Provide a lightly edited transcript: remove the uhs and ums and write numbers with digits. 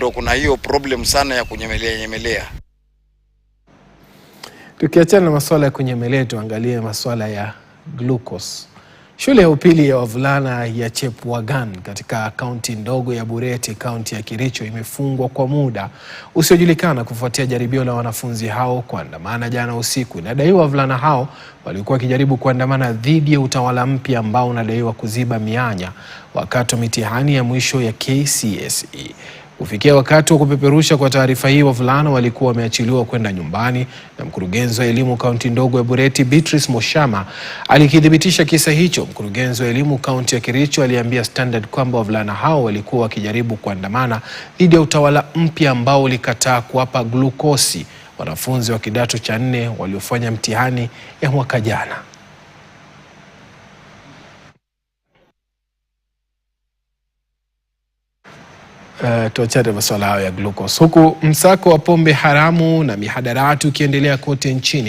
ndo kuna hiyo problem sana ya kunyemelea. Tukiachana na masuala ya kunyemelea, tuangalie masuala ya glucose. Shule ya upili ya wavulana ya Chepwagan katika kaunti ndogo ya Bureti, kaunti ya Kericho, imefungwa kwa muda usiojulikana kufuatia jaribio la wanafunzi hao kuandamana jana usiku. Inadaiwa wavulana hao walikuwa wakijaribu kuandamana dhidi ya utawala mpya ambao unadaiwa kuziba mianya wakati wa mitihani ya mwisho ya KCSE. Kufikia wakati wa kupeperusha kwa taarifa hii, wavulana walikuwa wameachiliwa kwenda nyumbani, na mkurugenzi wa elimu kaunti ndogo ya Bureti Beatrice Moshama alikidhibitisha kisa hicho. Mkurugenzi wa elimu kaunti ya Kericho aliambia Standard kwamba wavulana hao walikuwa wakijaribu kuandamana dhidi ya utawala mpya ambao ulikataa kuwapa glukosi wanafunzi wa kidato cha 4 waliofanya mtihani ya mwaka jana. Tuachane masuala hayo ya glucose, huku msako wa pombe haramu na mihadarati ukiendelea kote nchini.